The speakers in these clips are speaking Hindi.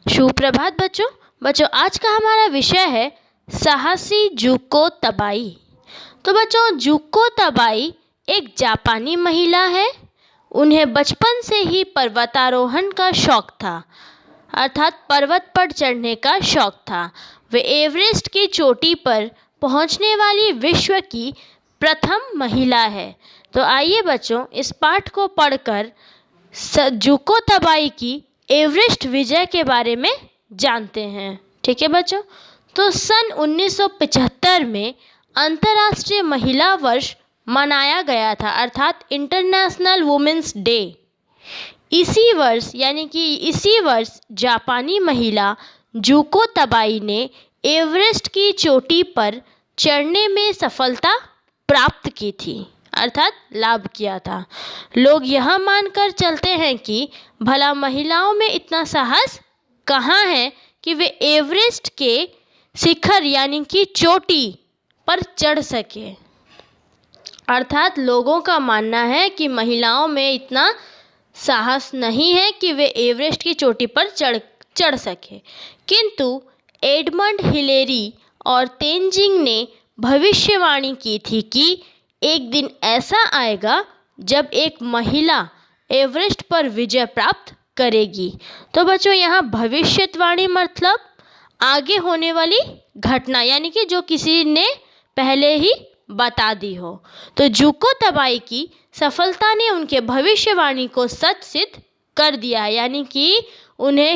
सुप्रभात बच्चों। आज का हमारा विषय है साहसी जुको तबाई। तो बच्चों, जुको तबाई एक जापानी महिला है। उन्हें बचपन से ही पर्वतारोहण का शौक था, अर्थात पर्वत पर चढ़ने का शौक था। वे एवरेस्ट की चोटी पर पहुंचने वाली विश्व की प्रथम महिला है। तो आइए बच्चों, इस पाठ को पढ़कर जुको तबाई की एवरेस्ट विजय के बारे में जानते हैं। ठीक है बच्चों। तो सन 1975 में अंतर्राष्ट्रीय महिला वर्ष मनाया गया था, अर्थात इंटरनेशनल वुमेन्स डे। इसी वर्ष जापानी महिला जुको तबाई ने एवरेस्ट की चोटी पर चढ़ने में सफलता प्राप्त की थी, अर्थात लाभ किया था। लोग यह मानकर चलते हैं कि भला महिलाओं में इतना साहस कहाँ है कि वे एवरेस्ट के शिखर यानी कि चोटी पर चढ़ सके। अर्थात लोगों का मानना है कि महिलाओं में इतना साहस नहीं है कि वे एवरेस्ट की चोटी पर चढ़ सके। किंतु एडमंड हिलेरी और तेनजिंग ने भविष्यवाणी की थी कि एक दिन ऐसा आएगा जब एक महिला एवरेस्ट पर विजय प्राप्त करेगी। तो बच्चों, यहाँ भविष्यवाणी मतलब आगे होने वाली घटना, यानी कि जो किसी ने पहले ही बता दी हो। तो जुको तबाई की सफलता ने उनके भविष्यवाणी को सच सिद्ध कर दिया, यानी कि उन्हें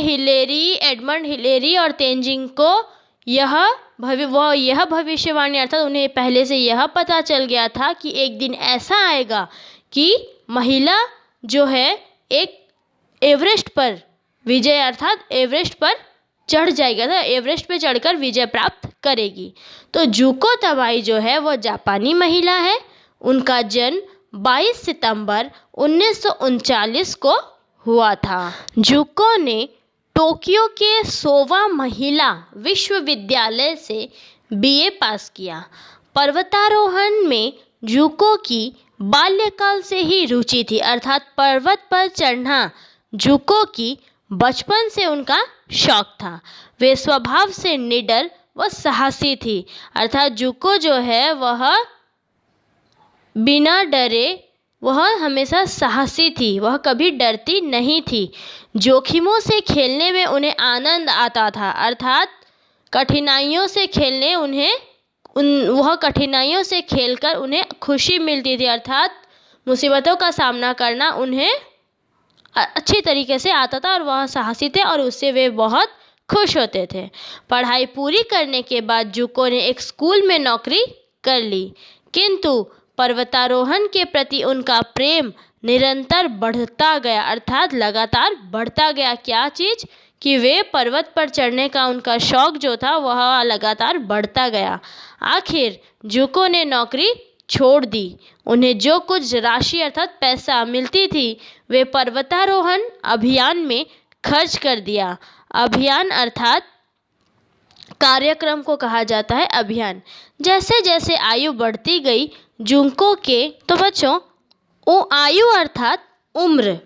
एडमंड हिलेरी और तेनजिंग को यह भविष्यवाणी, अर्थात उन्हें पहले से यह पता चल गया था कि एक दिन ऐसा आएगा कि महिला जो है एक एवरेस्ट पर विजय, अर्थात एवरेस्ट पर चढ़ जाएगा, तो एवरेस्ट पर चढ़कर विजय प्राप्त करेगी। तो जुको तबाई जो है वो जापानी महिला है। उनका जन्म 22 सितंबर 1939 को हुआ था। जुको ने टोक्यो के सोवा महिला विश्वविद्यालय से बीए पास किया। पर्वतारोहण में जुको की बाल्यकाल से ही रुचि थी, अर्थात पर्वत पर चढ़ना जुको की बचपन से उनका शौक था। वे स्वभाव से निडर व साहसी थी, अर्थात जुको जो है वह बिना डरे, वह हमेशा साहसी थी, वह कभी डरती नहीं थी। जोखिमों से खेलने में उन्हें आनंद आता था, अर्थात कठिनाइयों से खेलकर उन्हें खुशी मिलती थी, अर्थात मुसीबतों का सामना करना उन्हें अच्छी तरीके से आता था और वह साहसी थे और उससे वे बहुत खुश होते थे। पढ़ाई पूरी करने के बाद जुको ने एक स्कूल में नौकरी कर ली, किंतु पर्वतारोहण के प्रति उनका प्रेम निरंतर बढ़ता गया, अर्थात लगातार बढ़ता गया। क्या चीज़? कि वे पर्वत पर चढ़ने का उनका शौक जो था वह लगातार बढ़ता गया। आखिर जुको ने नौकरी छोड़ दी। उन्हें जो कुछ राशि अर्थात पैसा मिलती थी वे पर्वतारोहण अभियान में खर्च कर दिया। अभियान अर्थात कार्यक्रम को कहा जाता है अभियान। जैसे जैसे आयु बढ़ती गई जुको के, तो बच्चों आयु अर्थात उम्र,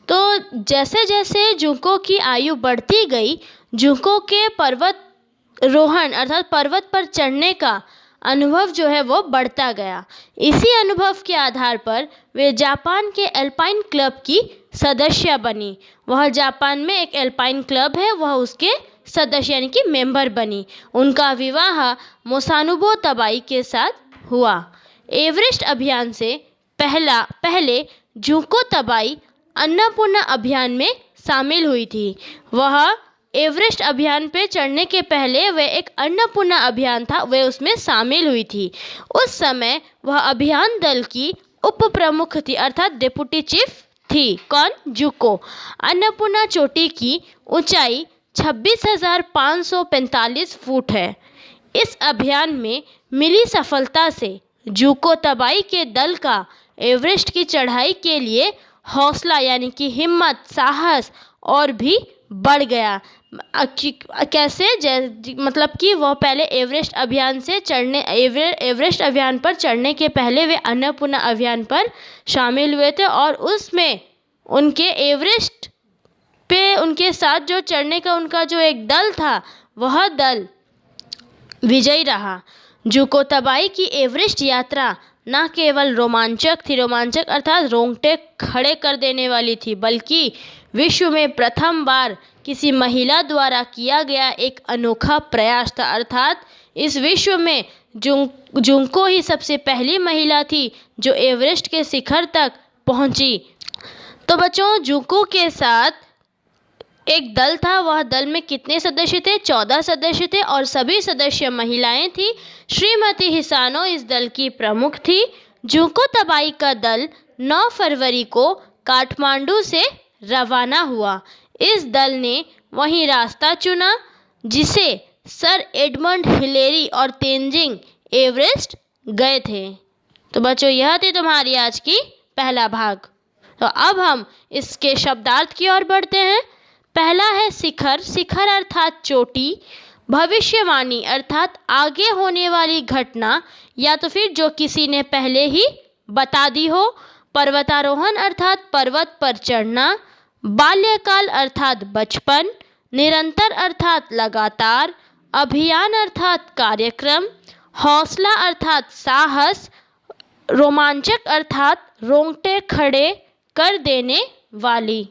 तो जैसे जैसे जुको की आयु बढ़ती गई जुको के पर्वतारोहण अर्थात पर्वत पर चढ़ने का अनुभव जो है वो बढ़ता गया। इसी अनुभव के आधार पर वे जापान के एल्पाइन क्लब की सदस्य बनी। वह जापान में एक एल्पाइन क्लब है, वह उसके सदस्य यानी कि मेंबर बनी। उनका विवाह मोसानुबो तबाई के साथ हुआ। एवरेस्ट अभियान से पहले जुको तबाई अन्नपूर्णा अभियान में शामिल हुई थी। वह एवरेस्ट अभियान पे चढ़ने के पहले वे एक अन्नपूर्णा अभियान था, वे उसमें शामिल हुई थी। उस समय वह अभियान दल की उप प्रमुख थी, अर्थात डेप्यूटी चीफ थी। कौन? जुको। अन्नपूर्णा चोटी की ऊंचाई 26,545 फुट है। इस अभियान में मिली सफलता से जुको तबाई के दल का एवरेस्ट की चढ़ाई के लिए हौसला यानी कि हिम्मत, साहस और भी बढ़ गया। कैसे? मतलब कि वह पहले एवरेस्ट अभियान पर चढ़ने के पहले वे अन्नपूर्णा अभियान पर शामिल हुए थे और उसमें उनके एवरेस्ट पे उनके साथ जो चढ़ने का उनका जो एक दल था, वह दल विजयी रहा। जुको तबाई की एवरेस्ट यात्रा न केवल रोमांचक अर्थात रोंगटे खड़े कर देने वाली थी, बल्कि विश्व में प्रथम बार किसी महिला द्वारा किया गया एक अनोखा प्रयास था। अर्थात इस विश्व में जुंको ही सबसे पहली महिला थी जो एवरेस्ट के शिखर तक पहुंची। तो बच्चों, जुको के साथ एक दल था। वह दल में कितने सदस्य थे? 14 सदस्य थे और सभी सदस्य महिलाएं थी। श्रीमती हिसानो इस दल की प्रमुख थी। जुको तबाई का दल 9 फरवरी को काठमांडू से रवाना हुआ। इस दल ने वही रास्ता चुना जिसे सर एडमंड हिलेरी और तेंजिंग एवरेस्ट गए थे। तो बच्चों, यह थी तुम्हारी आज की पहला भाग। तो अब हम इसके शब्दार्थ की ओर बढ़ते हैं। पहला है शिखर। शिखर अर्थात चोटी। भविष्यवाणी अर्थात आगे होने वाली घटना या तो फिर जो किसी ने पहले ही बता दी हो। पर्वतारोहण अर्थात पर्वत पर चढ़ना। बाल्यकाल अर्थात बचपन। निरंतर अर्थात लगातार। अभियान अर्थात कार्यक्रम। हौसला अर्थात साहस। रोमांचक अर्थात रोंगटे खड़े कर देने वाली।